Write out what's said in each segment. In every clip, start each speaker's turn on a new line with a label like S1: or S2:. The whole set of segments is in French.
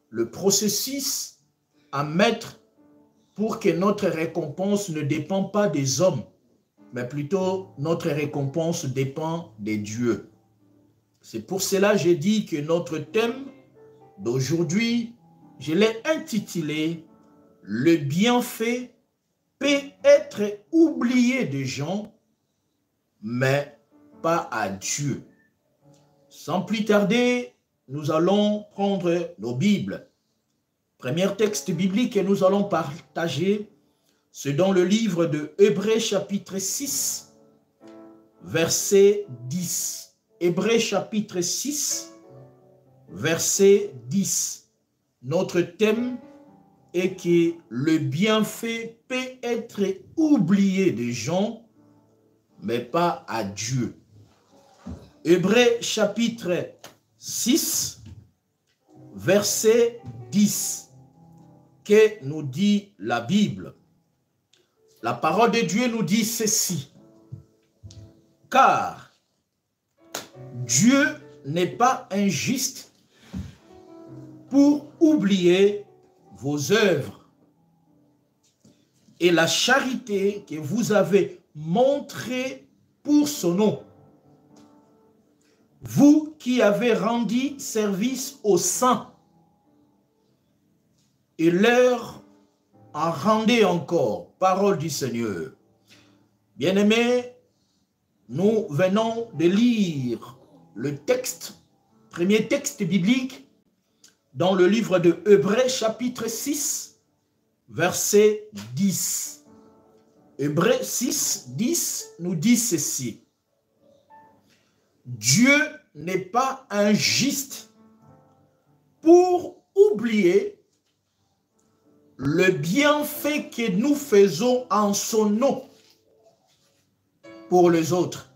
S1: le processus à mettre pour que notre récompense ne dépend pas des hommes, mais plutôt notre récompense dépend des dieux. C'est pour cela que j'ai dit que notre thème d'aujourd'hui, je l'ai intitulé « Le bienfait peut être oublié des gens, mais pas à Dieu ». Sans plus tarder, nous allons prendre nos Bibles. Premier texte biblique que nous allons partager, c'est dans le livre de Hébreux chapitre 6, verset 10. Hébreux chapitre 6, verset 10. Notre thème est que le bienfait peut être oublié des gens, mais pas à Dieu. Hébreux chapitre 6, verset 10. Que nous dit la Bible? La parole de Dieu nous dit ceci. Car Dieu n'est pas injuste pour oublier vos œuvres et la charité que vous avez montrée pour son nom. Vous qui avez rendu service aux saints et leur en rendez encore. Parole du Seigneur. Bien-aimés, nous venons de lire le texte, premier texte biblique, dans le livre de Hébreux chapitre 6, verset 10. Hébreux 6, 10 nous dit ceci. Dieu n'est pas injuste pour oublier le bienfait que nous faisons en son nom pour les autres.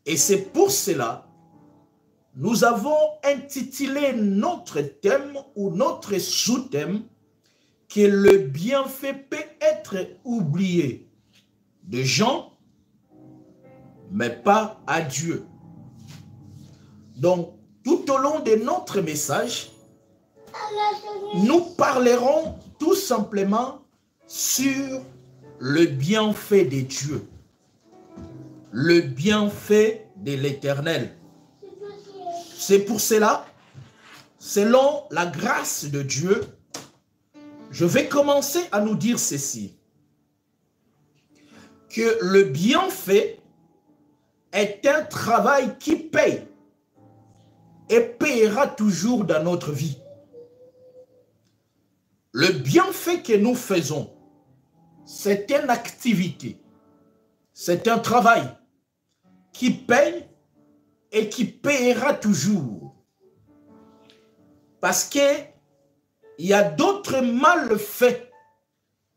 S1: Et c'est pour cela nous avons intitulé notre thème ou notre sous-thème que le bienfait peut être oublié de gens, mais pas à Dieu. Donc, tout au long de notre message, nous parlerons tout simplement sur le bienfait de Dieu, le bienfait de l'Éternel. C'est pour cela, selon la grâce de Dieu, je vais commencer à nous dire ceci, que le bienfait est un travail qui paye et payera toujours dans notre vie. Le bienfait que nous faisons, c'est une activité, c'est un travail qui paye et qui payera toujours. Parce qu'il y a d'autres malfaits qui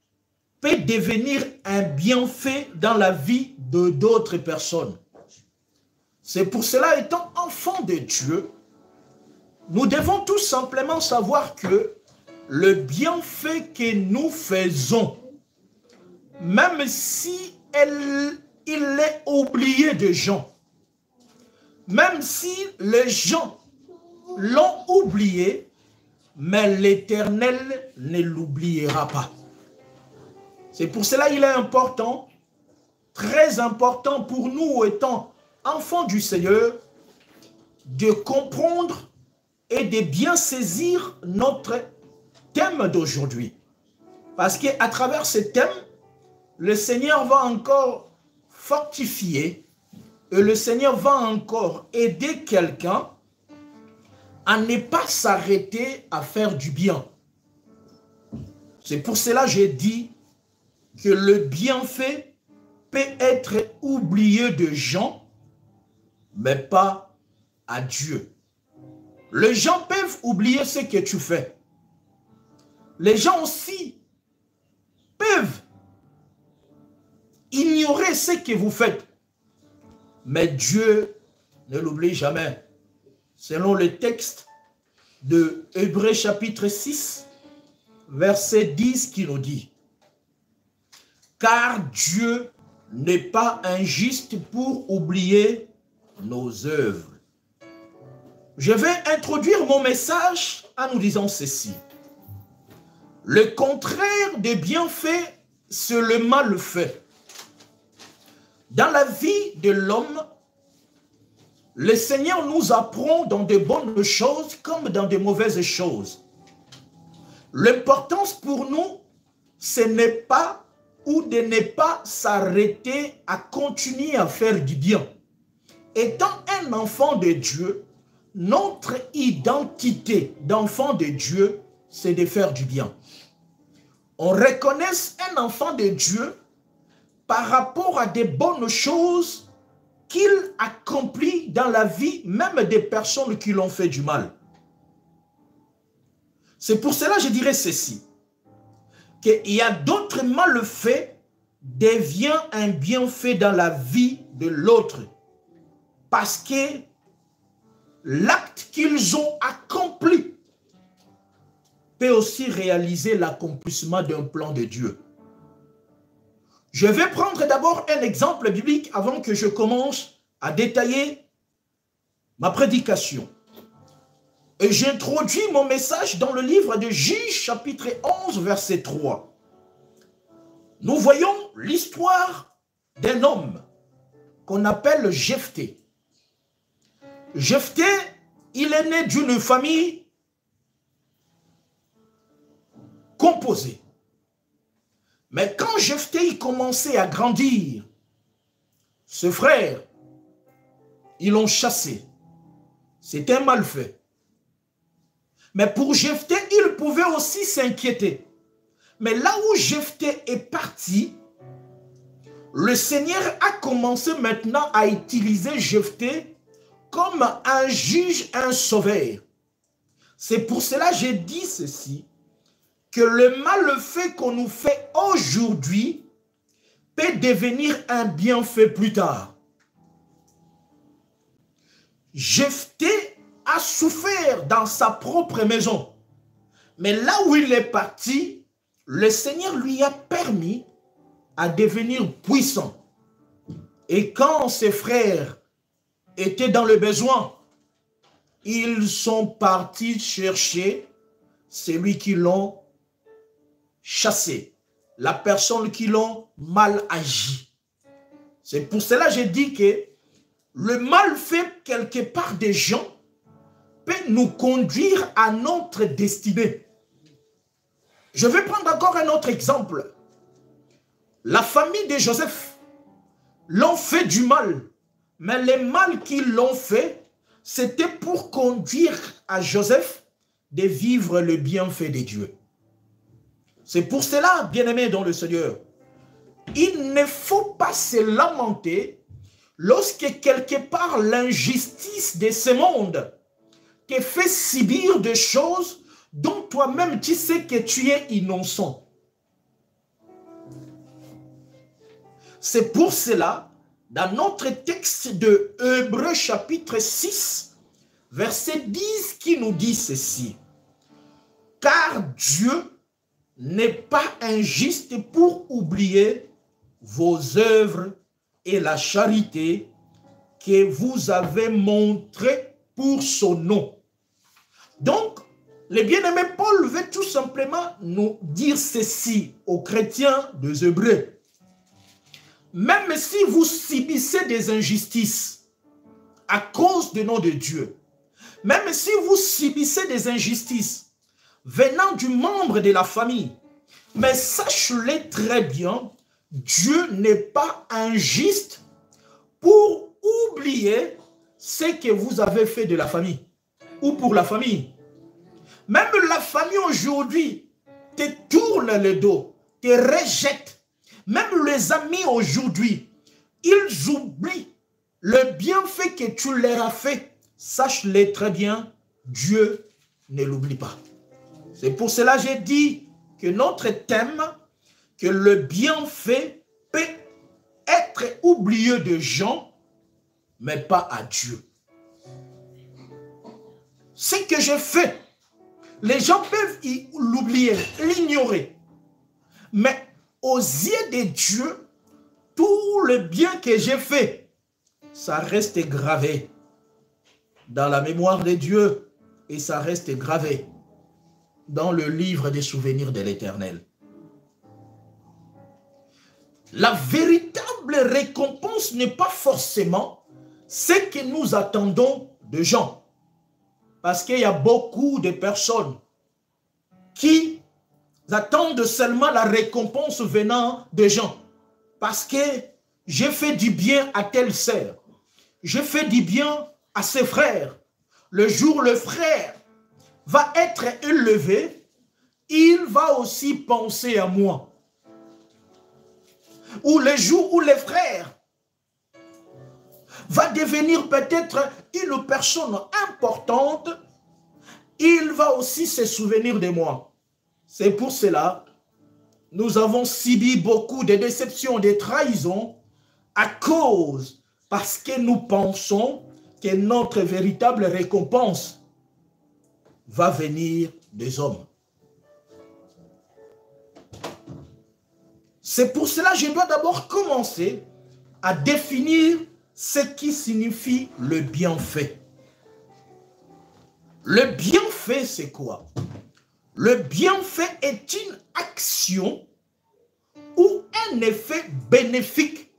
S1: peuvent devenir un bienfait dans la vie de d'autres personnes. C'est pour cela, étant enfants de Dieu, nous devons tout simplement savoir que le bienfait que nous faisons, même si il est oublié de gens, même si les gens l'ont oublié, mais l'Éternel ne l'oubliera pas. C'est pour cela qu'il est important, très important pour nous étant enfants du Seigneur, de comprendre et de bien saisir notre thème d'aujourd'hui. Parce qu'à travers ce thème, le Seigneur va encore fortifier et le Seigneur va encore aider quelqu'un à ne pas s'arrêter à faire du bien. C'est pour cela que j'ai dit que le bienfait peut être oublié de gens, mais pas à Dieu. Les gens peuvent oublier ce que tu fais. Les gens aussi peuvent ignorer ce que vous faites. Mais Dieu ne l'oublie jamais. Selon le texte de Hébreux chapitre 6, verset 10 qui nous dit: car Dieu n'est pas injuste pour oublier nos œuvres Je vais introduire mon message en nous disant ceci. Le contraire des bienfaits, c'est le mal fait. Dans la vie de l'homme, le Seigneur nous apprend dans de bonnes choses comme dans de mauvaises choses. L'importance pour nous, ce n'est pas ou de ne pas s'arrêter à continuer à faire du bien. Étant un enfant de Dieu, notre identité d'enfant de Dieu, c'est de faire du bien. On reconnaît un enfant de Dieu par rapport à des bonnes choses qu'il accomplit dans la vie, même des personnes qui l'ont fait du mal. C'est pour cela que je dirais ceci, qu'il y a d'autres malfaits devient un bienfait dans la vie de l'autre, parce que l'acte qu'ils ont accompli peut aussi réaliser l'accomplissement d'un plan de Dieu. Je vais prendre d'abord un exemple biblique avant que je commence à détailler ma prédication. Et j'introduis mon message dans le livre de Juges, chapitre 11, verset 3. Nous voyons l'histoire d'un homme qu'on appelle Jephthé. Jephthé, il est né d'une famille composée. Mais quand Jephthé il commençait à grandir, ses frères, ils l'ont chassé. C'était un mal fait. Mais pour Jephthé, il pouvait aussi s'inquiéter. Mais là où Jephthé est parti, le Seigneur a commencé maintenant à utiliser Jephthé comme un juge, un sauveur. C'est pour cela que j'ai dit ceci, que le mal fait qu'on nous fait aujourd'hui peut devenir un bienfait plus tard. Jephthé a souffert dans sa propre maison. Mais là où il est parti, le Seigneur lui a permis à devenir puissant. Et quand ses frères étaient dans le besoin, ils sont partis chercher celui qui l'ont chassé, la personne qui l'ont mal agi. C'est pour cela que j'ai dit que le mal fait quelque part des gens peut nous conduire à notre destinée. Je vais prendre encore un autre exemple. La famille de Joseph l'ont fait du mal, mais le mal qu'ils l'ont fait, c'était pour conduire à Joseph de vivre le bienfait de Dieu. C'est pour cela, bien-aimés dans le Seigneur, il ne faut pas se lamenter lorsque quelque part l'injustice de ce monde te fait subir des choses dont toi-même tu sais que tu es innocent. C'est pour cela, dans notre texte de Hébreux chapitre 6, verset 10, qui nous dit ceci. Car Dieu n'est pas injuste pour oublier vos œuvres et la charité que vous avez montrée pour son nom. Donc, le bien-aimé Paul veut tout simplement nous dire ceci aux chrétiens des Hébreux. Même si vous subissez des injustices à cause du nom de Dieu, même si vous subissez des injustices venant du membre de la famille, mais sachez-le très bien, Dieu n'est pas injuste pour oublier ce que vous avez fait de la famille ou pour la famille. Même la famille aujourd'hui te tourne le dos, te rejette. Même les amis aujourd'hui, ils oublient le bienfait que tu leur as fait. Sache-le très bien, Dieu ne l'oublie pas. C'est pour cela que j'ai dit que notre thème, que le bienfait peut être oublié de gens, mais pas à Dieu. Ce que je fais, les gens peuvent l'oublier, l'ignorer. Mais aux yeux de Dieu, tout le bien que j'ai fait, ça reste gravé. dans la mémoire de Dieu et ça reste gravé dans le livre des souvenirs de l'Éternel. La véritable récompense n'est pas forcément ce que nous attendons de gens. Parce qu'il y a beaucoup de personnes qui attendent seulement la récompense venant de gens. Parce que j'ai fait du bien à telle sœur. J'ai fait du bien à ses frères. Le jour où le frère va être élevé, il va aussi penser à moi. Ou le jour où le frère va devenir peut-être une personne importante, il va aussi se souvenir de moi. C'est pour cela nous avons subi beaucoup de déceptions, de trahisons à cause, parce que nous pensons que notre véritable récompense va venir des hommes. C'est pour cela que je dois d'abord commencer à définir ce qui signifie le bienfait. Le bienfait, c'est quoi? Le bienfait est une action ou un effet bénéfique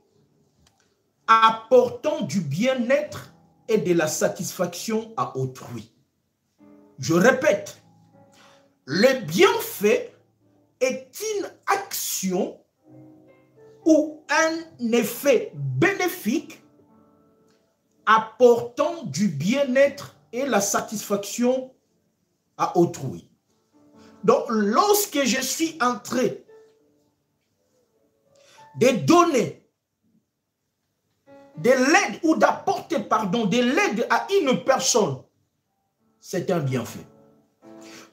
S1: apportant du bien-être et de la satisfaction à autrui. Je répète, le bienfait est une action ou un effet bénéfique apportant du bien-être et la satisfaction à autrui. Donc, lorsque je suis en train de donner de l'aide ou d'apporter, de l'aide à une personne, c'est un bienfait.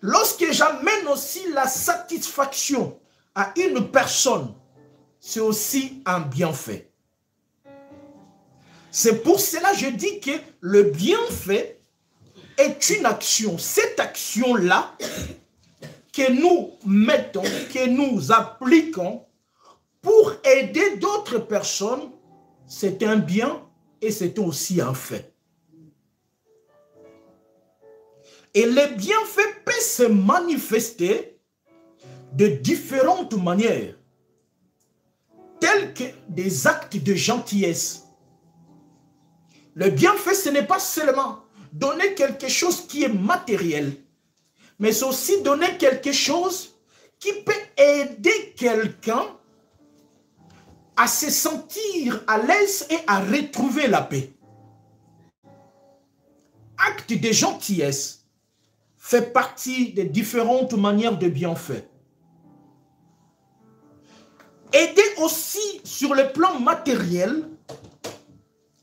S1: Lorsque j'amène aussi la satisfaction à une personne, c'est aussi un bienfait. C'est pour cela que je dis que le bienfait est une action. Cette action-là que nous mettons, que nous appliquons pour aider d'autres personnes, c'est un bien et c'est aussi un fait. Et le bienfait peut se manifester de différentes manières, tels que des actes de gentillesse. Le bienfait, ce n'est pas seulement donner quelque chose qui est matériel, mais c'est aussi donner quelque chose qui peut aider quelqu'un à se sentir à l'aise et à retrouver la paix. Acte de gentillesse fait partie des différentes manières de bienfait. Aider aussi sur le plan matériel,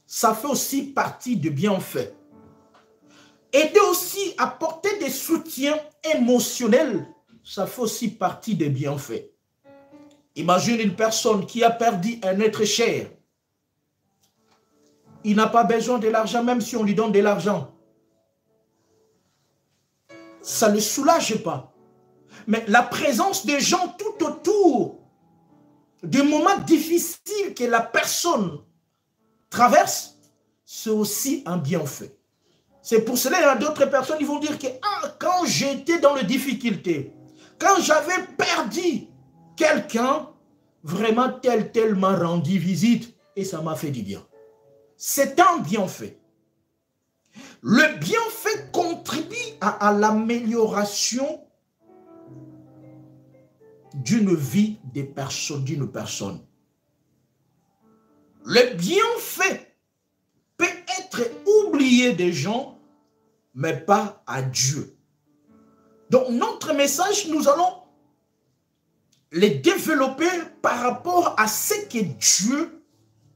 S1: ça fait aussi partie de bienfait. Aider aussi à apporter des soutiens émotionnels, ça fait aussi partie des bienfaits. Imagine une personne qui a perdu un être cher. Il n'a pas besoin de l'argent, même si on lui donne de l'argent. Ça ne le soulage pas. Mais la présence des gens tout autour, des moments difficiles que la personne traverse, c'est aussi un bienfait. C'est pour cela qu'il y a d'autres personnes qui vont dire que quand j'étais dans les difficultés, quand j'avais perdu quelqu'un, vraiment tel m'a rendu visite et ça m'a fait du bien. C'est un bienfait. Le bienfait contribue à l'amélioration d'une vie des personnes, d'une personne. Le bienfait peut être oublié des gens, mais pas à Dieu. Donc notre message, nous allons les développer par rapport à ce que Dieu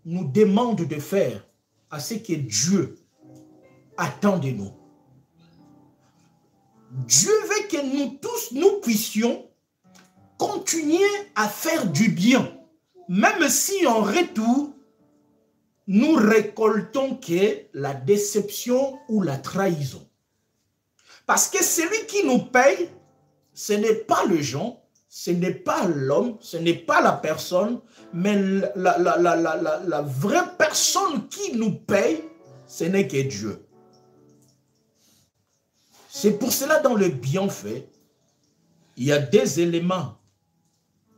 S1: nous demande de faire, à ce que Dieu attend de nous. Dieu veut que nous tous, nous puissions continuer à faire du bien, même si en retour, nous récoltons que la déception ou la trahison. Parce que celui qui nous paye, ce n'est pas le gens, ce n'est pas l'homme, ce n'est pas la personne, mais la vraie personne qui nous paye, ce n'est que Dieu. C'est pour cela, dans le bienfait, il y a des éléments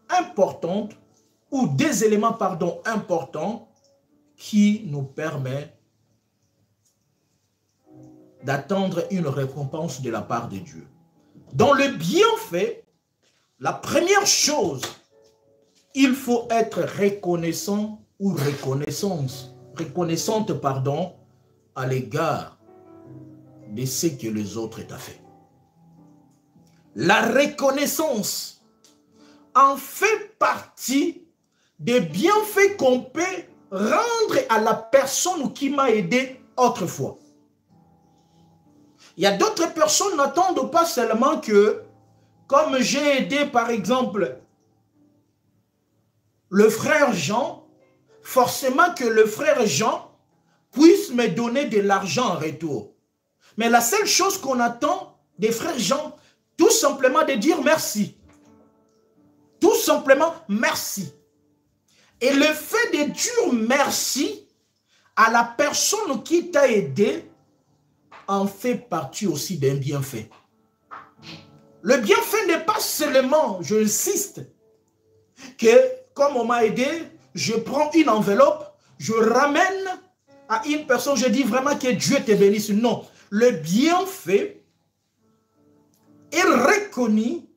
S1: importants, ou des éléments, pardon, importants qui nous permettent d'attendre une récompense de la part de Dieu. Dans le bienfait, la première chose, il faut être reconnaissant ou reconnaissante, pardon, à l'égard de ce que les autres t'ont fait. La reconnaissance en fait partie des bienfaits qu'on peut rendre à la personne qui m'a aidé autrefois. Il y a d'autres personnes qui n'attendent pas seulement que, comme j'ai aidé par exemple le frère Jean, forcément que le frère Jean puisse me donner de l'argent en retour. Mais la seule chose qu'on attend des frères Jean, tout simplement de dire merci. Tout simplement merci. Et le fait de dire merci à la personne qui t'a aidé en fait partie aussi d'un bienfait. Le bienfait n'est pas seulement, j'insiste, que comme on m'a aidé, je prends une enveloppe, je ramène à une personne, je dis vraiment que Dieu te bénisse. Non, le bienfait est reconnu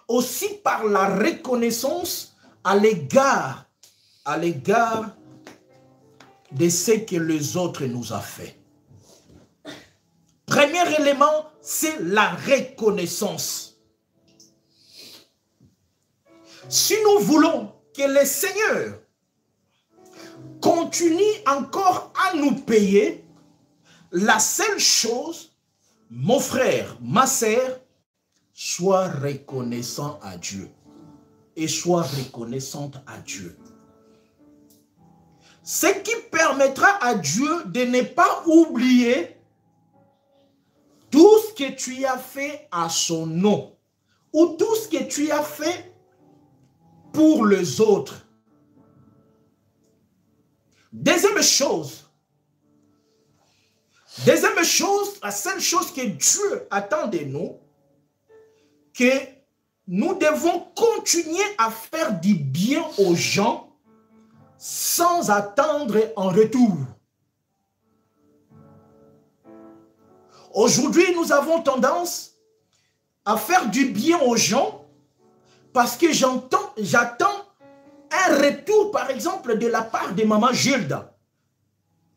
S1: aussi par la reconnaissance à l'égard de ce que les autres nous ont fait. Premier élément, c'est la reconnaissance. Si nous voulons que le Seigneur continue encore à nous payer, la seule chose, mon frère, ma sœur, sois reconnaissant à Dieu et sois reconnaissante à Dieu. Ce qui permettra à Dieu de ne pas oublier tout ce que tu as fait à son nom ou tout ce que tu as fait pour les autres. Deuxième chose, la seule chose que Dieu attend de nous, que nous devons continuer à faire du bien aux gens sans attendre en retour. Aujourd'hui, nous avons tendance à faire du bien aux gens parce que j'attends un retour, par exemple, de la part de maman Gilda.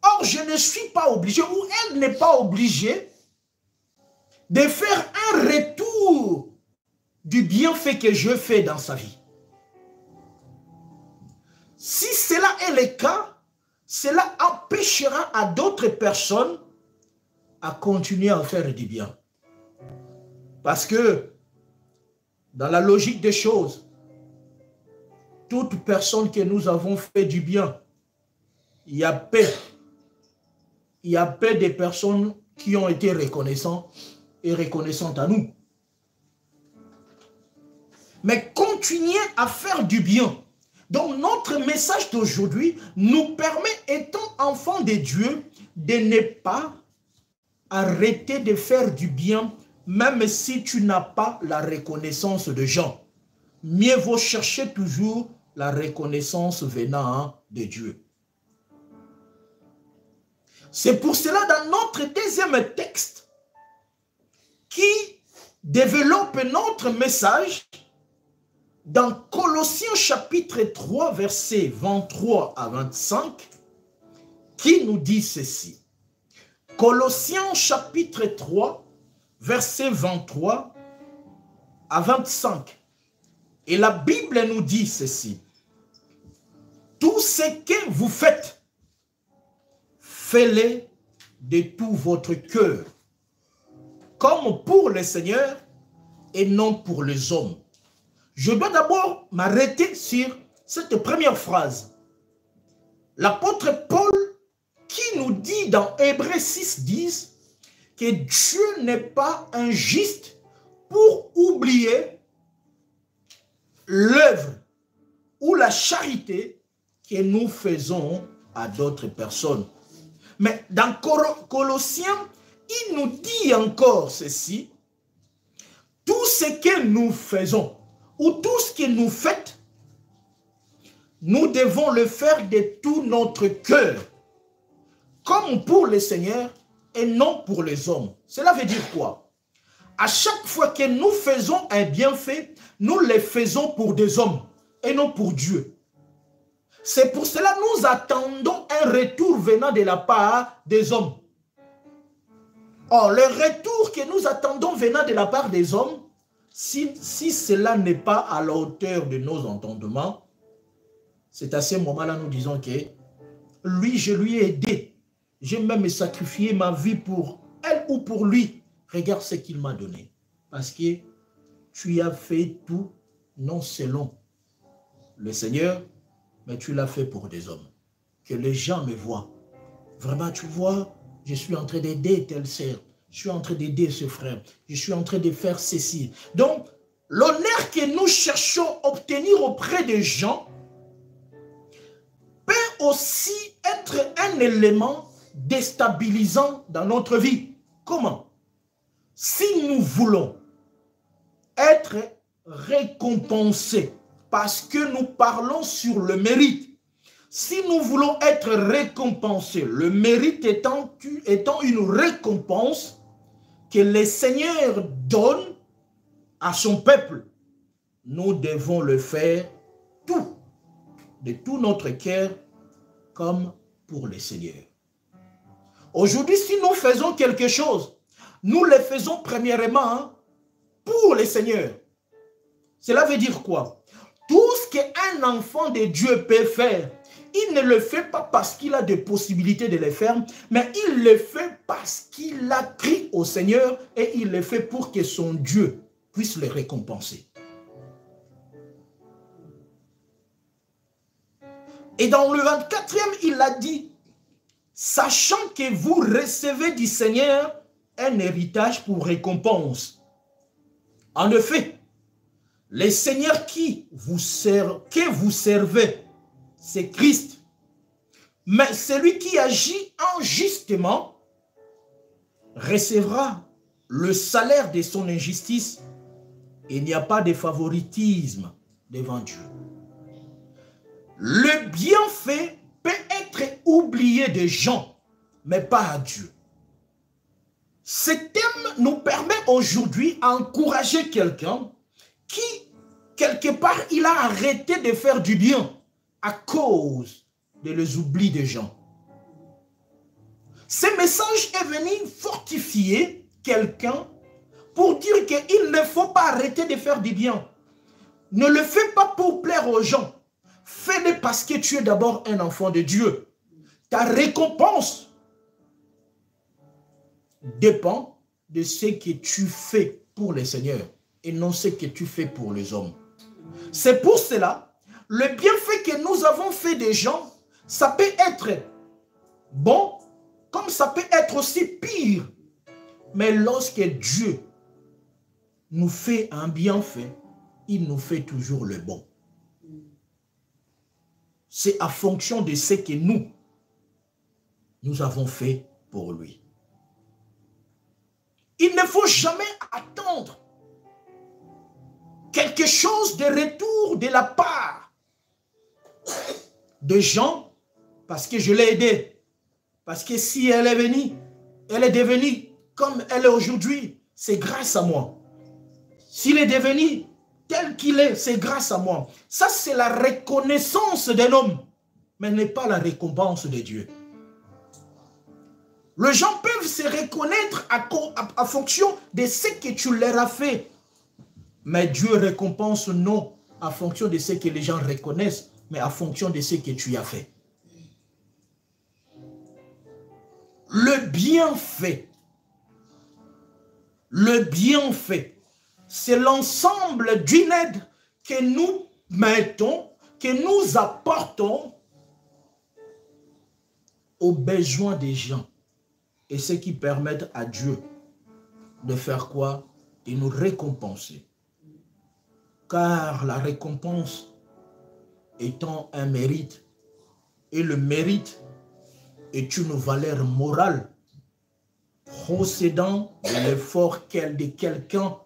S1: Or, je ne suis pas obligé, ou elle n'est pas obligée, de faire un retour du bienfait que je fais dans sa vie. Si cela est le cas, cela empêchera à d'autres personnes à continuer à faire du bien. Parce que, dans la logique des choses, toute personne que nous avons fait du bien, il y a peu de personnes qui ont été reconnaissantes et reconnaissantes à nous. Mais continuer à faire du bien. Donc notre message d'aujourd'hui nous permet, étant enfants de Dieu, de ne pas arrêter de faire du bien, même si tu n'as pas la reconnaissance de gens. Mieux vaut chercher toujours la reconnaissance venant de Dieu. C'est pour cela, dans notre deuxième texte, qui développe notre message, dans Colossiens chapitre 3, versets 23 à 25, qui nous dit ceci. Colossiens chapitre 3, versets 23 à 25. Et la Bible nous dit ceci. Tout ce que vous faites, faites-le de tout votre cœur, comme pour le Seigneur et non pour les hommes. Je dois d'abord m'arrêter sur cette première phrase. L'apôtre Paul qui nous dit dans Hébreux 6:10 que Dieu n'est pas injuste pour oublier l'œuvre ou la charité que nous faisons à d'autres personnes. Mais dans Colossiens, il nous dit encore ceci, tout ce que nous faisons, ou tout ce que nous faites, nous devons le faire de tout notre cœur, comme pour le Seigneur et non pour les hommes. Cela veut dire quoi? À chaque fois que nous faisons un bienfait, nous le faisons pour des hommes et non pour Dieu. C'est pour cela que nous attendons un retour venant de la part des hommes. Or, le retour que nous attendons venant de la part des hommes, si cela n'est pas à la hauteur de nos entendements, c'est à ce moment-là nous disons que lui, je lui ai aidé. J'ai même sacrifié ma vie pour elle ou pour lui. Regarde ce qu'il m'a donné. Parce que tu as fait tout, non selon le Seigneur, mais tu l'as fait pour des hommes. Que les gens me voient. Vraiment, tu vois, je suis en train d'aider telle sœur. Je suis en train d'aider ce frère. Je suis en train de faire ceci. Donc, l'honneur que nous cherchons à obtenir auprès des gens peut aussi être un élément déstabilisant dans notre vie. Comment? Si nous voulons être récompensés parce que nous parlons sur le mérite, si nous voulons être récompensés, le mérite étant une récompense que le Seigneur donne à son peuple, nous devons le faire tout, de tout notre cœur, comme pour le Seigneur. Aujourd'hui, si nous faisons quelque chose, nous le faisons premièrement pour le Seigneur. Cela veut dire quoi? Tout ce qu'un enfant de Dieu peut faire, il ne le fait pas parce qu'il a des possibilités de le faire, mais il le fait parce qu'il a crié au Seigneur et il le fait pour que son Dieu puisse le récompenser. Et dans le 24e, il a dit, sachant que vous recevez du Seigneur un héritage pour récompense. En effet, le Seigneur que vous servez, c'est Christ. Mais celui qui agit injustement recevra le salaire de son injustice. Il n'y a pas de favoritisme devant Dieu. Le bienfait peut être oublié des gens, mais pas à Dieu. Ce thème nous permet aujourd'hui d'encourager quelqu'un qui, quelque part, il a arrêté de faire du bien à cause de les oublis des gens. Ce message est venu fortifier quelqu'un pour dire qu'il ne faut pas arrêter de faire du bien. Ne le fais pas pour plaire aux gens. Fais-le parce que tu es d'abord un enfant de Dieu. Ta récompense dépend de ce que tu fais pour le Seigneur et non ce que tu fais pour les hommes. C'est pour cela, le bienfait que nous avons fait des gens, ça peut être bon, comme ça peut être aussi pire. Mais lorsque Dieu nous fait un bienfait, il nous fait toujours le bon. C'est à fonction de ce que nous avons fait pour lui. Il ne faut jamais attendre quelque chose de retour de la part de gens parce que je l'ai aidé. Parce que si elle est venue, elle est devenue comme elle est aujourd'hui, c'est grâce à moi. S'il est devenu tel qu'il est, c'est grâce à moi. Ça, c'est la reconnaissance d'un homme, mais n'est pas la récompense de Dieu. Les gens peuvent se reconnaître à fonction de ce que tu leur as fait. Mais Dieu récompense non à fonction de ce que les gens reconnaissent, mais à fonction de ce que tu as fait. Le bienfait, c'est l'ensemble d'une aide que nous mettons, que nous apportons aux besoins des gens. Et ce qui permet à Dieu de faire quoi? De nous récompenser. Car la récompense étant un mérite, et le mérite est une valeur morale procédant de l'effort de quelqu'un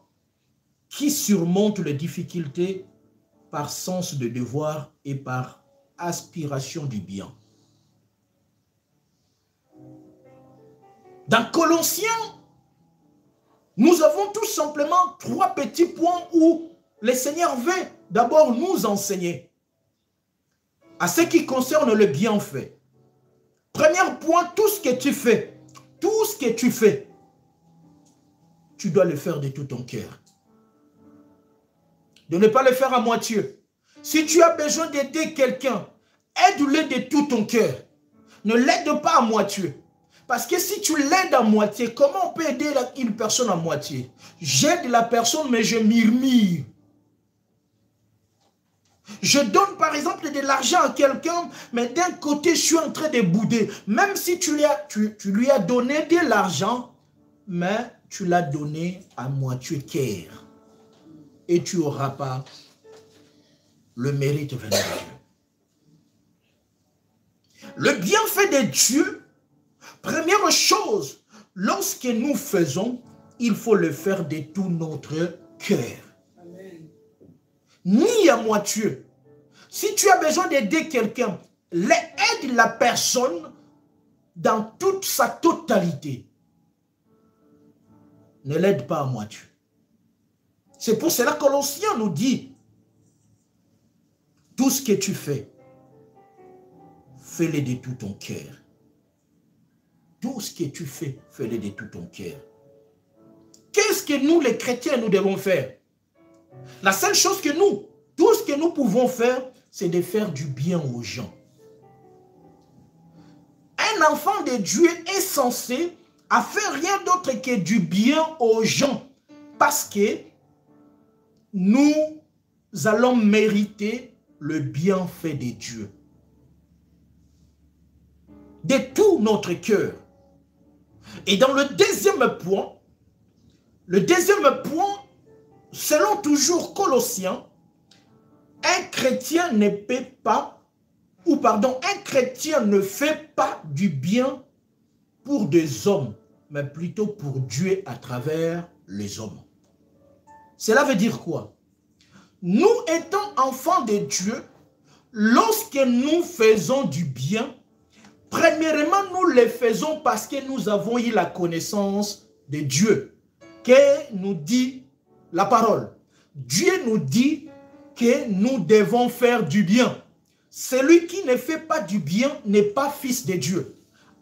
S1: qui surmonte les difficultés par sens de devoir et par aspiration du bien. Dans Colossiens, nous avons tout simplement 3 petits points où le Seigneur veut d'abord nous enseigner à ce qui concerne le bienfait. Premier point, tout ce que tu fais, tu dois le faire de tout ton cœur. De ne pas le faire à moitié. Si tu as besoin d'aider quelqu'un, aide-le de tout ton cœur. Ne l'aide pas à moitié. Parce que si tu l'aides à moitié, comment on peut aider une personne à moitié? J'aide la personne, mais je murmure. Je donne par exemple de l'argent à quelqu'un, mais d'un côté, je suis en train de bouder. Même si tu lui as donné de l'argent, mais tu l'as donné à moitié cœur. Et tu n'auras pas le mérite venant de Dieu. Le bienfait de Dieu, première chose, lorsque nous faisons, il faut le faire de tout notre cœur. Ni à moitié. Si tu as besoin d'aider quelqu'un, aide la personne dans toute sa totalité. Ne l'aide pas à moitié. C'est pour cela que Colossiens nous dit, tout ce que tu fais, fais-le de tout ton cœur. Tout ce que tu fais, fais-le de tout ton cœur. Qu'est-ce que nous, les chrétiens, nous devons faire? La seule chose que tout ce que nous pouvons faire, c'est de faire du bien aux gens. Un enfant de Dieu est censé faire rien d'autre que du bien aux gens. Parce que nous allons mériter le bienfait de Dieu. De tout notre cœur. Et dans le deuxième point, selon toujours Colossiens, un chrétien ne peut pas, un chrétien ne fait pas du bien pour des hommes, mais plutôt pour Dieu à travers les hommes. Cela veut dire quoi? Nous étant enfants de Dieu, lorsque nous faisons du bien, premièrement, nous le faisons parce que nous avons eu la connaissance de Dieu, que nous dit la parole. Dieu nous dit que nous devons faire du bien. Celui qui ne fait pas du bien n'est pas fils de Dieu.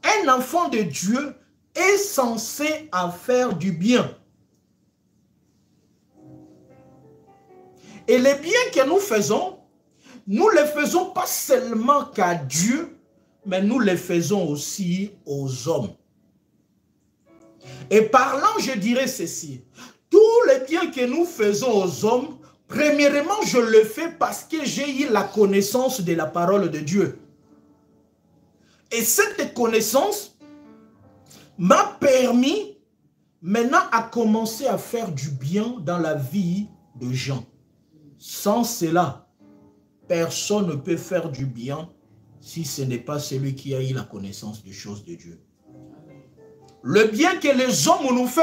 S1: Un enfant de Dieu est censé en faire du bien. Et les biens que nous ne le faisons pas seulement qu'à Dieu, mais nous le faisons aussi aux hommes. Et parlant, je dirais ceci. Tous les biens que nous faisons aux hommes, premièrement, je le fais parce que j'ai eu la connaissance de la parole de Dieu. Et cette connaissance m'a permis maintenant à commencer à faire du bien dans la vie de gens. Sans cela, personne ne peut faire du bien si ce n'est pas celui qui a eu la connaissance des choses de Dieu. Le bien que les hommes nous font,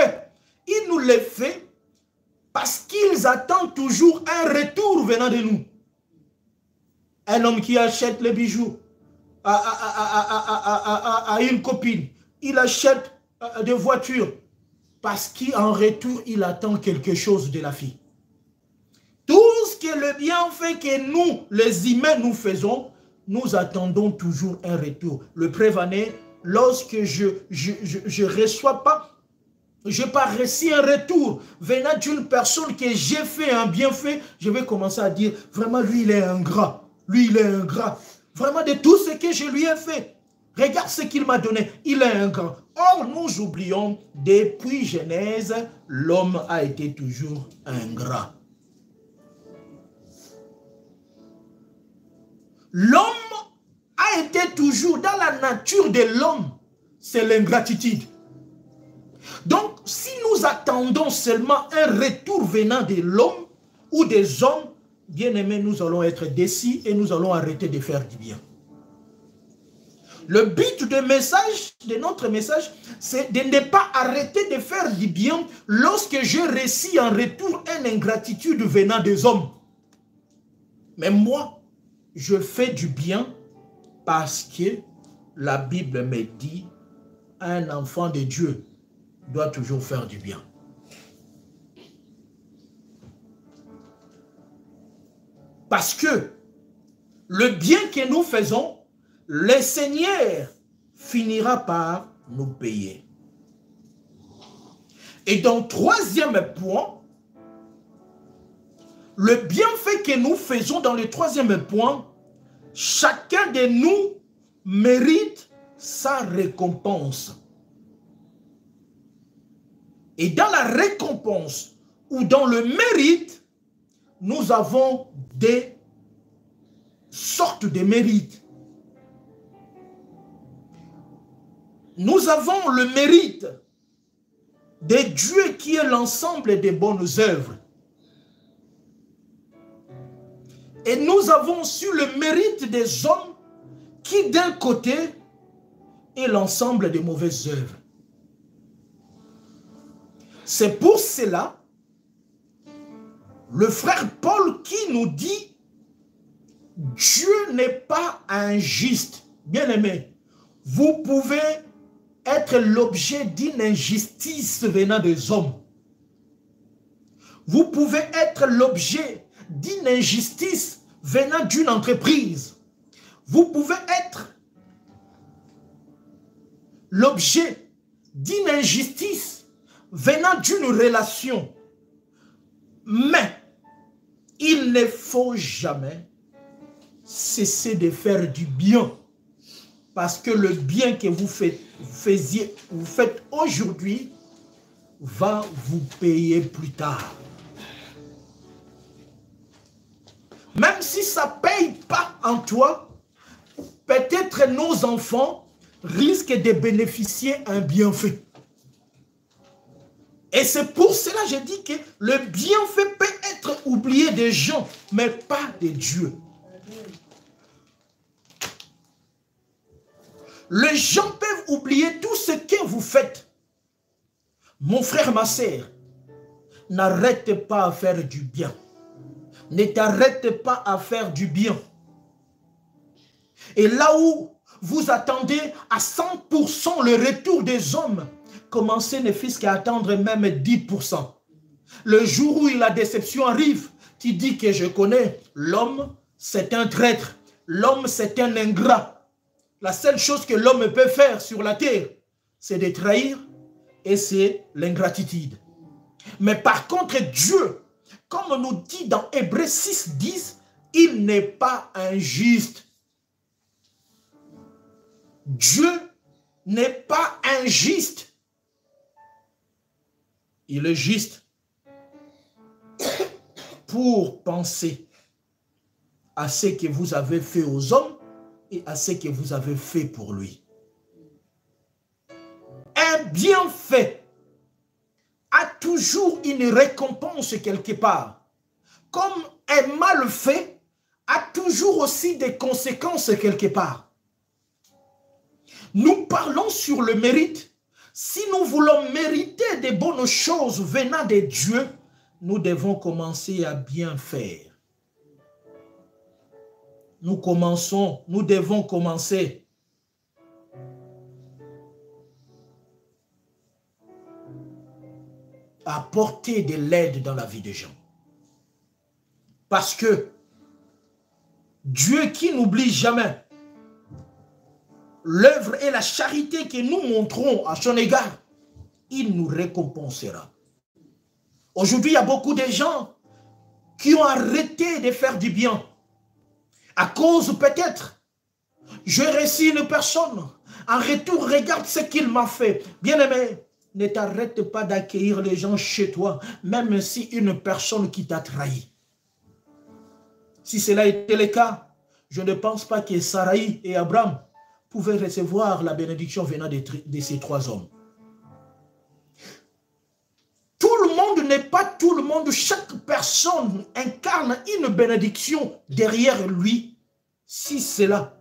S1: ils nous le font parce qu'ils attendent toujours un retour venant de nous. Un homme qui achète les bijoux à une copine, il achète des voitures parce qu'en retour, il attend quelque chose de la fille. Tout ce que le bienfait que nous, les humains, nous faisons, nous attendons toujours un retour. Le prévané, lorsque je reçois pas, je n'ai pas reçu un retour venant d'une personne que j'ai fait un bienfait, je vais commencer à dire, vraiment, lui, il est ingrat. Lui, il est ingrat. Vraiment, de tout ce que je lui ai fait, regarde ce qu'il m'a donné, il est ingrat. Or, nous oublions, depuis Genèse, l'homme a été toujours ingrat. L'homme a été toujours dans la nature de l'homme, c'est l'ingratitude. Donc, si nous attendons seulement un retour venant de l'homme ou des hommes, bien aimés, nous allons être déçus et nous allons arrêter de faire du bien. Le but de notre message, c'est de ne pas arrêter de faire du bien lorsque je reçois en retour une ingratitude venant des hommes. Mais moi, je fais du bien parce que la Bible me dit un enfant de Dieu doit toujours faire du bien. Parce que le bien que nous faisons, le Seigneur finira par nous payer. Et donc, troisième point, le bienfait que nous faisons dans le troisième point, chacun de nous mérite sa récompense. Et dans la récompense ou dans le mérite, nous avons des sortes de mérites. Nous avons le mérite de Dieu qui est l'ensemble des bonnes œuvres. Et nous avons aussi le mérite des hommes qui d'un côté est l'ensemble des mauvaises œuvres. C'est pour cela le frère Paul qui nous dit Dieu n'est pas injuste. Bien-aimé, vous pouvez être l'objet d'une injustice venant des hommes. Vous pouvez être l'objet d'une injustice venant d'une entreprise. Vous pouvez être l'objet d'une injustice venant d'une relation. Mais il ne faut jamais cesser de faire du bien. Parce que le bien que vous faites aujourd'hui va vous payer plus tard. Même si ça ne paye pas en toi, peut-être nos enfants risquent de bénéficier un bienfait. Et c'est pour cela que je dis que le bienfait peut être oublié des gens, mais pas de Dieu. Les gens peuvent oublier tout ce que vous faites. Mon frère, ma sœur, n'arrête pas à faire du bien. Ne t'arrête pas à faire du bien. Et là où vous attendez à 100% le retour des hommes, commencez ne fût-ce qu'à attendre même 10%. Le jour où la déception arrive, tu dis que je connais l'homme, c'est un traître. L'homme, c'est un ingrat. La seule chose que l'homme peut faire sur la terre, c'est de trahir et c'est l'ingratitude. Mais par contre, Dieu, comme on nous dit dans Hébreux 6:10, il n'est pas injuste. Dieu n'est pas injuste. Il est juste pour penser à ce que vous avez fait aux hommes et à ce que vous avez fait pour lui. Un bienfait a toujours une récompense quelque part. Comme un mal fait a toujours aussi des conséquences quelque part. Nous parlons sur le mérite. Si nous voulons mériter des bonnes choses venant de Dieu, nous devons commencer à bien faire. Nous devons commencer à apporter de l'aide dans la vie des gens. Parce que Dieu qui n'oublie jamais l'œuvre et la charité que nous montrons à son égard, il nous récompensera. Aujourd'hui, il y a beaucoup de gens qui ont arrêté de faire du bien. À cause peut-être, je reçois une personne, en retour, regarde ce qu'il m'a fait. Bien-aimé, ne t'arrête pas d'accueillir les gens chez toi, même si une personne qui t'a trahi. Si cela était le cas, je ne pense pas que Saraï et Abraham pouvaient recevoir la bénédiction venant de ces trois hommes. Tout le monde n'est pas tout le monde. Chaque personne incarne une bénédiction derrière lui. Si cela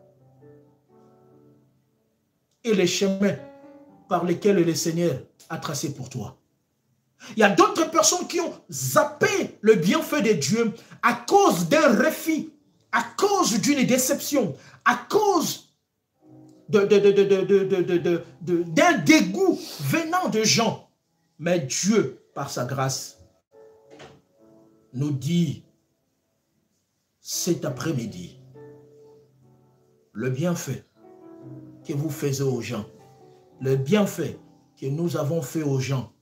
S1: et les chemins par lesquels le Seigneur a tracé pour toi. Il y a d'autres personnes qui ont zappé le bienfait de Dieu à cause d'un refus, à cause d'une déception, à cause d'un dégoût venant de gens. Mais Dieu, par sa grâce, nous dit cet après-midi, le bienfait que vous faites aux gens, le bienfait que nous avons fait aux gens,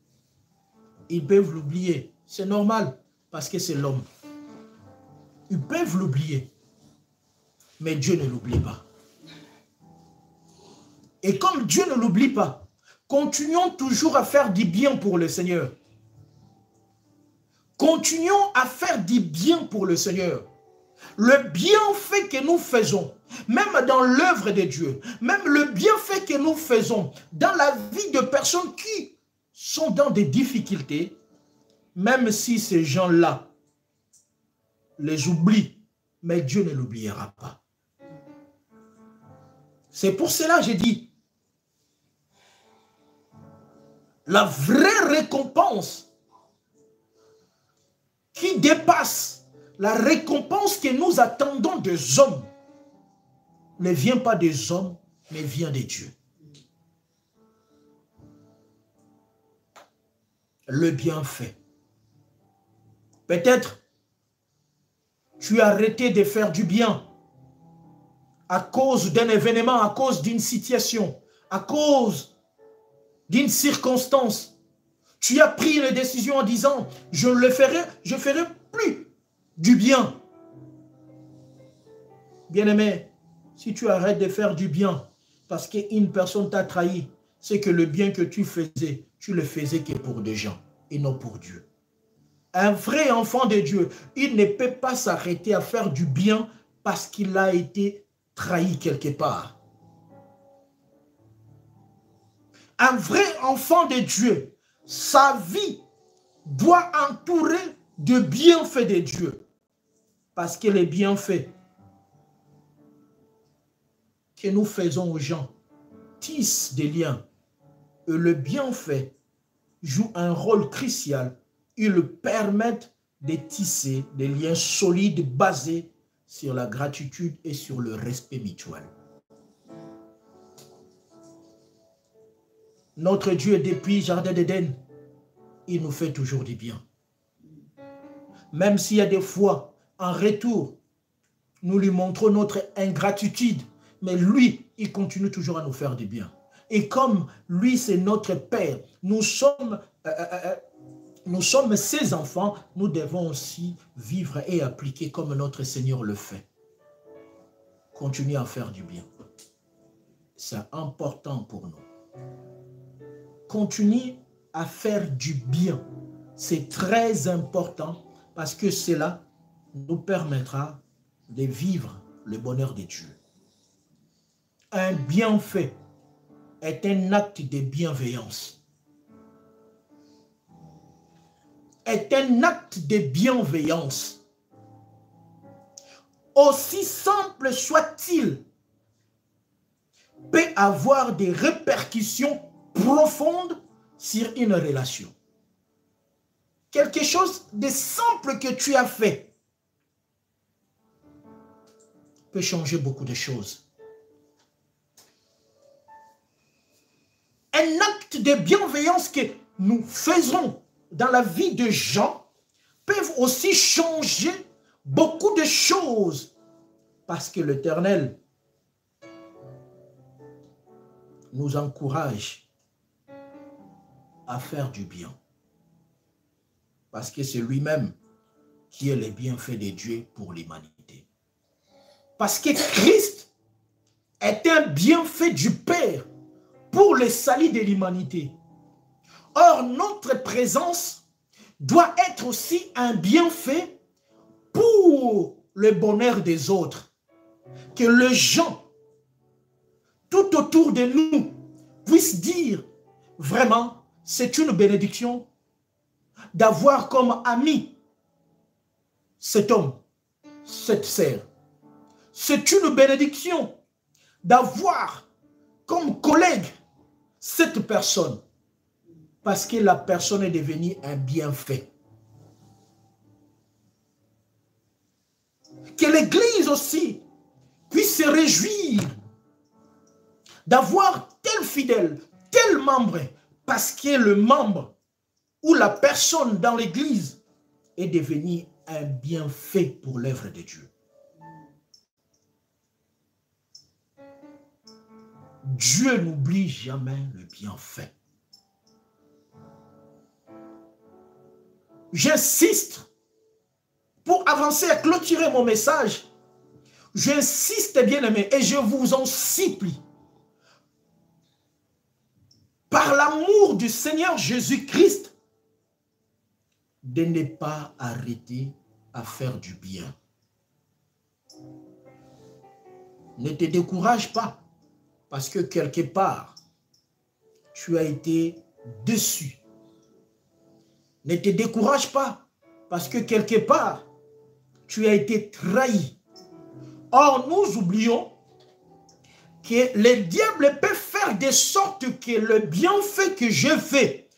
S1: ils peuvent l'oublier. C'est normal, parce que c'est l'homme. Ils peuvent l'oublier, mais Dieu ne l'oublie pas. Et comme Dieu ne l'oublie pas, continuons toujours à faire du bien pour le Seigneur. Continuons à faire du bien pour le Seigneur. Le bienfait que nous faisons, même dans l'œuvre de Dieu, même le bienfait que nous faisons dans la vie de personnes qui sont dans des difficultés, même si ces gens-là les oublient, mais Dieu ne l'oubliera pas. C'est pour cela que j'ai dit, la vraie récompense qui dépasse la récompense que nous attendons des hommes ne vient pas des hommes, mais vient de Dieu. Le bienfait. Peut-être tu as arrêté de faire du bien à cause d'un événement, à cause d'une situation, à cause d'une circonstance. Tu as pris une décision en disant, je ferai plus du bien. Bien-aimé, si tu arrêtes de faire du bien parce qu'une personne t'a trahi, c'est que le bien que tu le faisais que pour des gens et non pour Dieu. Un vrai enfant de Dieu, il ne peut pas s'arrêter à faire du bien parce qu'il a été trahi quelque part. Un vrai enfant de Dieu, sa vie doit entourer de bienfaits de Dieu. Parce que les bienfaits que nous faisons aux gens tissent des liens. Et le bienfait joue un rôle crucial. Ils permettent de tisser des liens solides basés sur la gratitude et sur le respect mutuel. Notre Dieu, depuis Jardin d'Éden, il nous fait toujours du bien. Même s'il y a des fois, en retour, nous lui montrons notre ingratitude, mais lui, il continue toujours à nous faire du bien. Et comme lui, c'est notre Père, nous sommes ses enfants, nous devons aussi vivre et appliquer comme notre Seigneur le fait. Continuer à faire du bien. C'est important pour nous. Continuer à faire du bien. C'est très important parce que cela nous permettra de vivre le bonheur de Dieu. Un bienfait est un acte de bienveillance. Est un acte de bienveillance. Aussi simple soit-il, peut avoir des répercussions profondes sur une relation. Quelque chose de simple que tu as fait peut changer beaucoup de choses. Un acte de bienveillance que nous faisons dans la vie de gens peuvent aussi changer beaucoup de choses parce que l'Éternel nous encourage à faire du bien. Parce que c'est lui-même qui est le bienfait de Dieu pour l'humanité. Parce que Christ est un bienfait du Père pour le salut de l'humanité. Or, notre présence doit être aussi un bienfait pour le bonheur des autres. Que les gens tout autour de nous puissent dire vraiment, c'est une bénédiction d'avoir comme ami cet homme, cette sœur. C'est une bénédiction d'avoir comme collègue cette personne parce que la personne est devenue un bienfait. Que l'Église aussi puisse se réjouir d'avoir tel fidèle, tel membre, parce que le membre ou la personne dans l'Église est devenu un bienfait pour l'œuvre de Dieu. Dieu n'oublie jamais le bienfait. J'insiste, pour avancer à clôturer mon message, j'insiste bien aimé et je vous en supplie, par l'amour du Seigneur Jésus-Christ, de ne pas arrêter à faire du bien. Ne te décourage pas, parce que quelque part, tu as été déçu. Ne te décourage pas, parce que quelque part, tu as été trahi. Or, nous oublions que le diable peut faire de sorte que le bienfait que je fais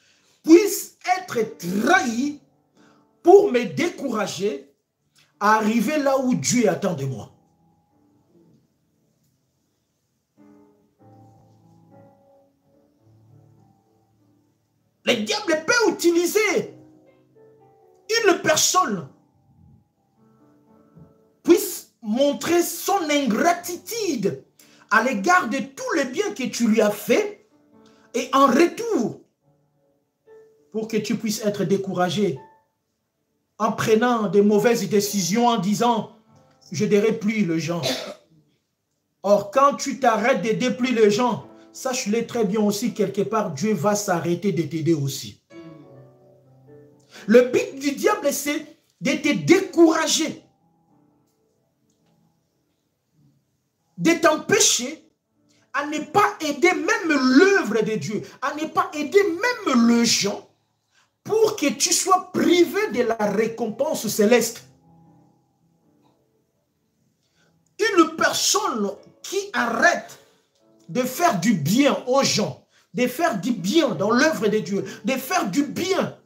S1: puisse être trahi pour me décourager à arriver là où Dieu attend de moi. Le diable peut utiliser une personne puisse montrer son ingratitude à l'égard de tous les biens que tu lui as fait et en retour, pour que tu puisses être découragé en prenant de mauvaises décisions en disant « je n'aiderai plus les gens ». Or, quand tu t'arrêtes d'aider plus les gens, sache-le très bien aussi, quelque part, Dieu va s'arrêter de t'aider aussi. Le but du diable, c'est de te décourager, de t'empêcher à ne pas aider même l'œuvre de Dieu, à ne pas aider même les gens, pour que tu sois privé de la récompense céleste. Une personne qui arrête de faire du bien aux gens, de faire du bien dans l'œuvre de Dieu, de faire du bien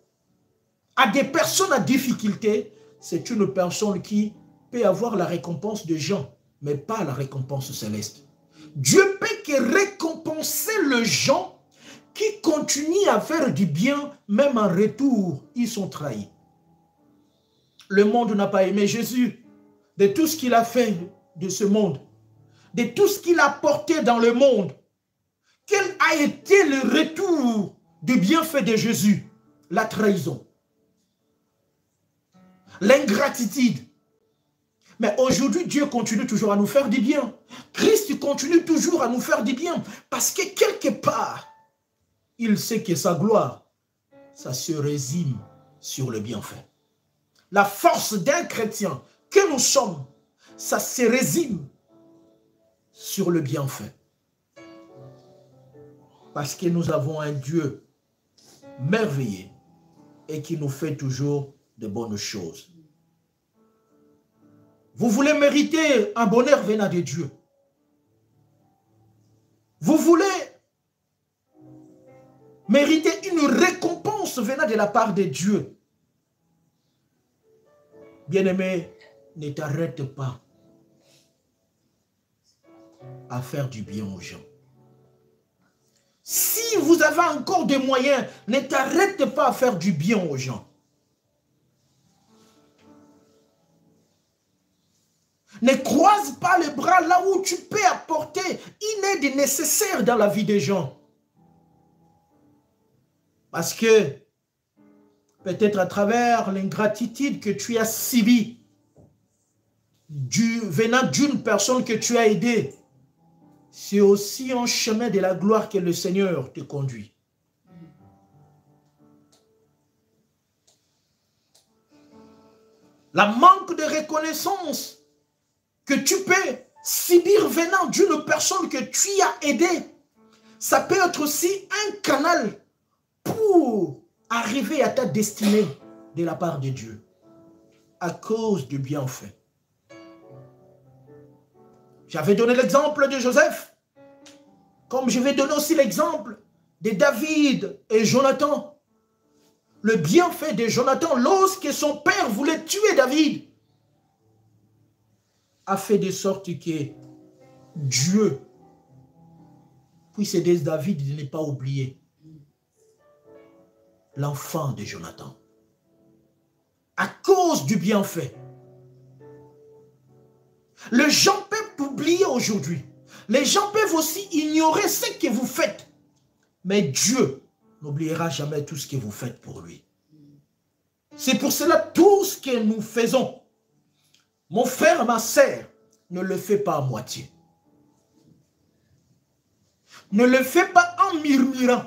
S1: à des personnes à difficulté, c'est une personne qui peut avoir la récompense de gens, mais pas la récompense céleste. Dieu peut que récompenser les gens qui continuent à faire du bien, même en retour, ils sont trahis. Le monde n'a pas aimé Jésus, de tout ce qu'il a fait de ce monde, de tout ce qu'il a porté dans le monde. Quel a été le retour du bienfait de Jésus? La trahison, l'ingratitude. Mais aujourd'hui, Dieu continue toujours à nous faire du bien. Christ continue toujours à nous faire du bien. Parce que quelque part, il sait que sa gloire, ça se résume sur le bienfait. La force d'un chrétien que nous sommes, ça se résume sur le bienfait. Parce que nous avons un Dieu merveilleux et qui nous fait toujours de bonnes choses. Vous voulez mériter un bonheur venant de Dieu. Vous voulez mériter une récompense venant de la part de Dieu. Bien-aimé, ne t'arrête pas à faire du bien aux gens. Si vous avez encore des moyens, ne t'arrête pas à faire du bien aux gens. Ne croise pas les bras là où tu peux apporter une aide nécessaire dans la vie des gens. Parce que peut-être à travers l'ingratitude que tu as subie venant d'une personne que tu as aidée, c'est aussi un chemin de la gloire que le Seigneur te conduit. La manque de reconnaissance que tu peux subir venant d'une personne que tu as aidée, ça peut être aussi un canal pour arriver à ta destinée de la part de Dieu, à cause du bienfait. J'avais donné l'exemple de Joseph. Comme je vais donner aussi l'exemple de David et Jonathan. Le bienfait de Jonathan, lorsque son père voulait tuer David, a fait de sorte que Dieu puisse aider David de ne pas oublier l'enfant de Jonathan. À cause du bienfait. Les gens peuvent oublier aujourd'hui. Les gens peuvent aussi ignorer ce que vous faites. Mais Dieu n'oubliera jamais tout ce que vous faites pour lui. C'est pour cela tout ce que nous faisons. Mon frère, ma sœur, ne le fais pas à moitié. Ne le fais pas en murmurant.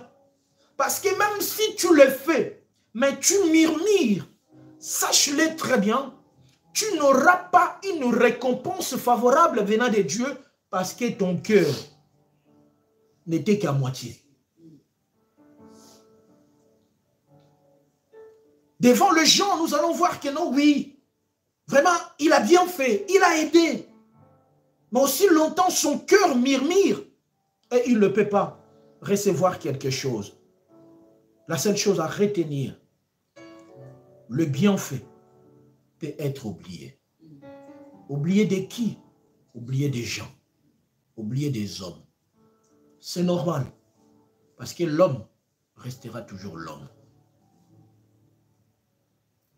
S1: Parce que même si tu le fais, mais tu murmures, sache-le très bien, tu n'auras pas une récompense favorable venant de Dieu parce que ton cœur n'était qu'à moitié. Devant les gens, nous allons voir que non, oui, vraiment, il a bien fait, il a aidé. Mais aussi longtemps, son cœur murmure et il ne peut pas recevoir quelque chose. La seule chose à retenir, le bienfait peut être oublié. Oublié de qui? Oublié des gens. Oublié des hommes. C'est normal. Parce que l'homme restera toujours l'homme.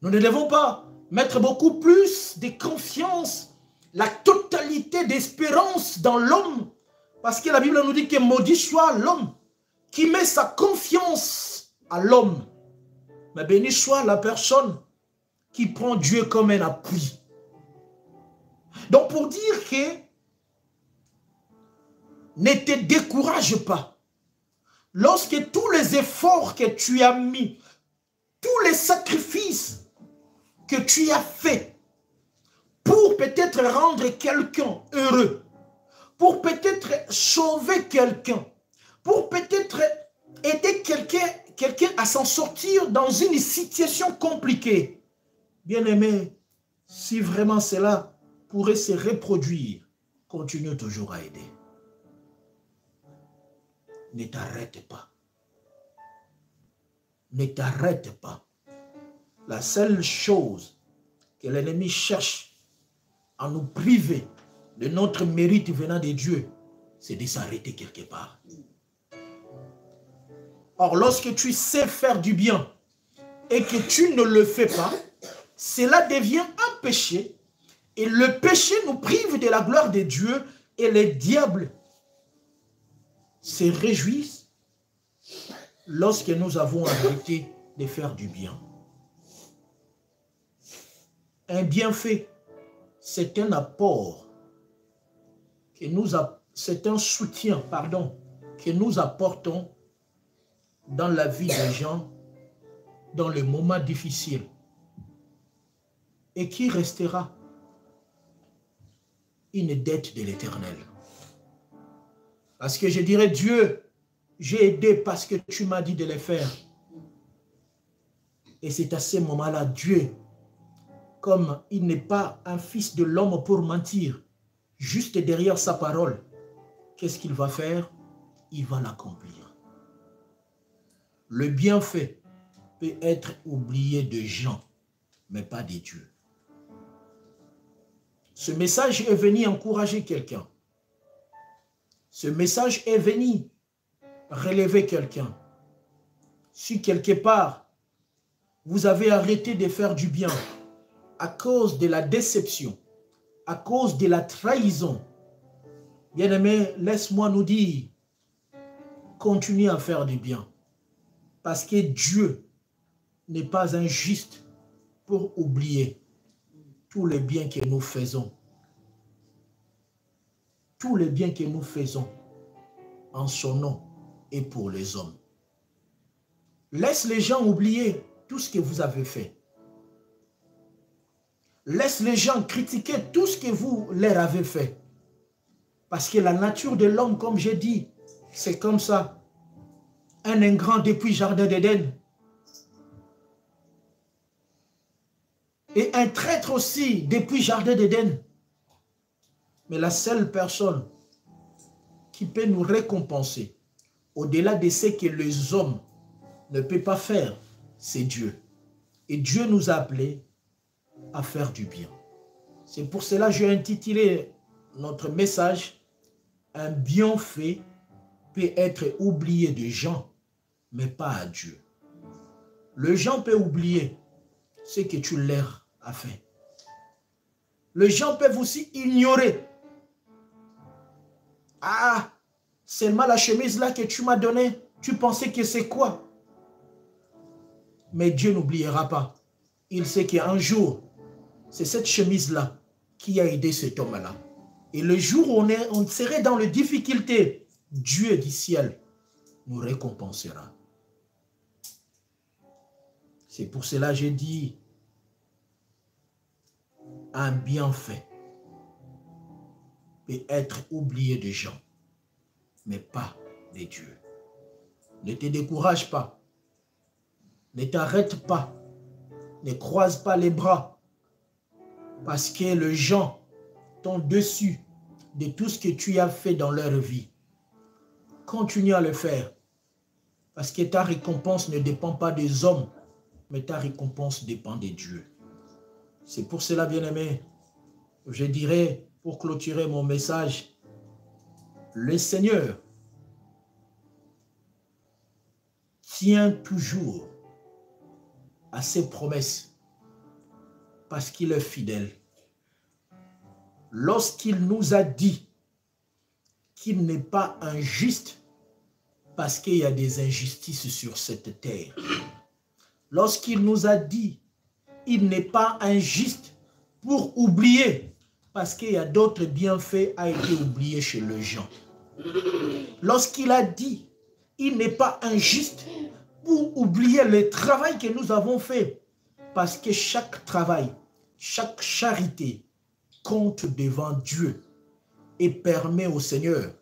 S1: Nous ne devons pas mettre beaucoup plus de confiance, la totalité d'espérance dans l'homme. Parce que la Bible nous dit que maudit soit l'homme qui met sa confiance à l'homme. Mais béni soit la personne qui prend Dieu comme un appui. Donc pour dire que ne te décourage pas. Lorsque tous les efforts que tu as mis, tous les sacrifices que tu as faits pour peut-être rendre quelqu'un heureux, pour peut-être sauver quelqu'un, pour peut-être aider quelqu'un à s'en sortir dans une situation compliquée. Bien-aimé, si vraiment cela pourrait se reproduire, continue toujours à aider. Ne t'arrête pas. Ne t'arrête pas. La seule chose que l'ennemi cherche à nous priver de notre mérite venant de Dieu, c'est de s'arrêter quelque part. Or, lorsque tu sais faire du bien et que tu ne le fais pas, cela devient un péché. Et le péché nous prive de la gloire de Dieu et les diables se réjouissent lorsque nous avons arrêté de faire du bien. Un bienfait, c'est un apport, c'est un soutien, que nous apportons dans la vie des gens, dans les moments difficiles, et qui restera une dette de l'Éternel. Parce que je dirais, Dieu, j'ai aidé parce que tu m'as dit de le faire. Et c'est à ce moment-là, Dieu, comme il n'est pas un fils de l'homme pour mentir, juste derrière sa parole, qu'est-ce qu'il va faire? Il va l'accomplir. Le bienfait peut être oublié de gens, mais pas de Dieu. Ce message est venu encourager quelqu'un. Ce message est venu relever quelqu'un. Si quelque part, vous avez arrêté de faire du bien à cause de la déception, à cause de la trahison, bien-aimé, laisse-moi nous dire, continuez à faire du bien. Parce que Dieu n'est pas injuste pour oublier tous les biens que nous faisons. Tous les biens que nous faisons en son nom et pour les hommes. Laisse les gens oublier tout ce que vous avez fait. Laisse les gens critiquer tout ce que vous leur avez fait. Parce que la nature de l'homme, comme j'ai dit, c'est comme ça. Un ingrat depuis Jardin d'Éden. Et un traître aussi depuis Jardin d'Éden. Mais la seule personne qui peut nous récompenser au-delà de ce que les hommes ne peuvent pas faire, c'est Dieu. Et Dieu nous a appelés à faire du bien. C'est pour cela que j'ai intitulé notre message « Un bienfait peut être oublié des gens, mais pas à Dieu. » Les gens peuvent oublier ce que tu leur as fait. Les gens peuvent aussi ignorer. Ah, seulement la chemise là que tu m'as donnée, tu pensais que c'est quoi? Mais Dieu n'oubliera pas. Il sait qu'un jour, c'est cette chemise-là qui a aidé cet homme-là. Et le jour où on serait dans les difficultés, Dieu du ciel nous récompensera. C'est pour cela que j'ai dit, un bienfait peut être oublié des gens, mais pas de Dieu. Ne te décourage pas. Ne t'arrête pas. Ne croise pas les bras. Parce que les gens t'ont déçu de tout ce que tu as fait dans leur vie. Continue à le faire. Parce que ta récompense ne dépend pas des hommes, mais ta récompense dépend de Dieu. C'est pour cela, bien-aimé, je dirais, pour clôturer mon message, le Seigneur tient toujours à ses promesses parce qu'il est fidèle. Lorsqu'il nous a dit qu'il n'est pas injuste parce qu'il y a des injustices sur cette terre. Lorsqu'il nous a dit il n'est pas injuste pour oublier parce qu'il y a d'autres bienfaits à été oubliés chez les gens. Lorsqu'il a dit il n'est pas injuste pour oublier le travail que nous avons fait parce que chaque travail, chaque charité compte devant Dieu et permet au Seigneur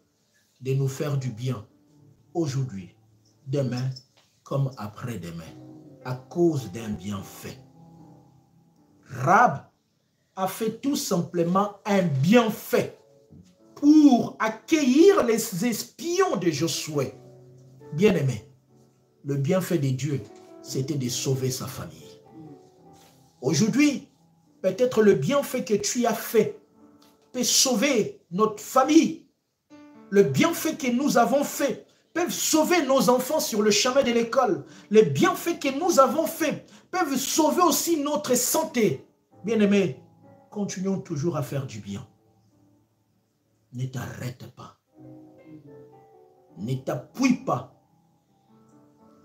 S1: de nous faire du bien aujourd'hui, demain comme après-demain, à cause d'un bienfait. Rahab a fait tout simplement un bienfait pour accueillir les espions de Josué. Bien-aimé, le bienfait de Dieu, c'était de sauver sa famille. Aujourd'hui, peut-être le bienfait que tu as fait peut sauver notre famille. Le bienfait que nous avons fait peuvent sauver nos enfants sur le chemin de l'école. Les bienfaits que nous avons faits peuvent sauver aussi notre santé. Bien-aimés, continuons toujours à faire du bien. Ne t'arrête pas. Ne t'appuie pas.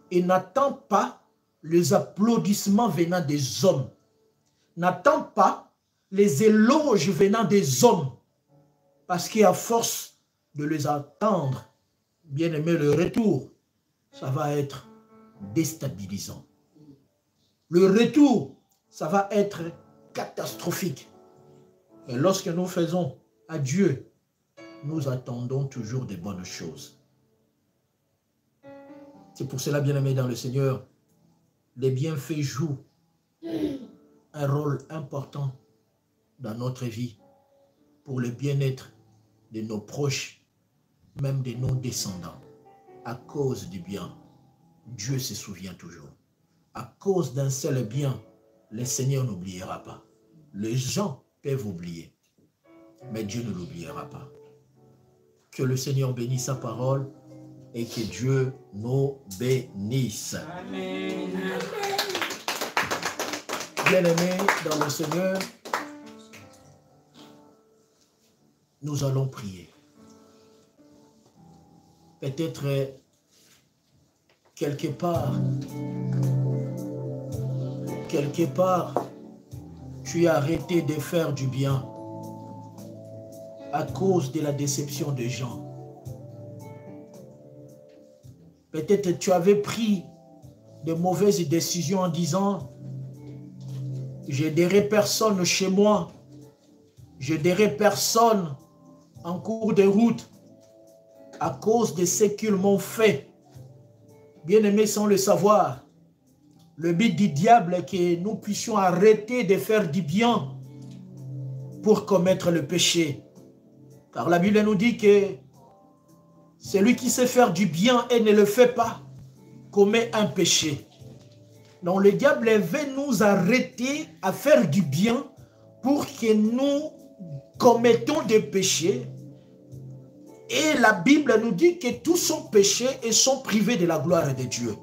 S1: Et n'attends pas les applaudissements venant des hommes. N'attends pas les éloges venant des hommes. Parce qu'à force de les attendre, bien-aimé, le retour, ça va être déstabilisant. Le retour, ça va être catastrophique. Et lorsque nous faisons à Dieu, nous attendons toujours des bonnes choses. C'est pour cela, bien-aimé dans le Seigneur, les bienfaits jouent un rôle important dans notre vie pour le bien-être de nos proches, même de nos descendants. À cause du bien, Dieu se souvient toujours. À cause d'un seul bien, le Seigneur n'oubliera pas. Les gens peuvent oublier, mais Dieu ne l'oubliera pas. Que le Seigneur bénisse sa parole et que Dieu nous bénisse. Amen. Bien-aimés dans le Seigneur, nous allons prier. Peut-être quelque part, tu as arrêté de faire du bien à cause de la déception des gens. Peut-être tu avais pris de mauvaises décisions en disant « Je n'aiderai personne chez moi, je n'aiderai personne en cours de route à cause de ce qu'ils m'ont fait. » Bien-aimés, sans le savoir, le but du diable est que nous puissions arrêter de faire du bien pour commettre le péché. Car la Bible nous dit que Celui qui sait faire du bien et ne le fait pas commet un péché. Donc le diable veut nous arrêter à faire du bien pour que nous commettons des péchés. Et la Bible nous dit que tous sont péchés et sont privés de la gloire de Dieu.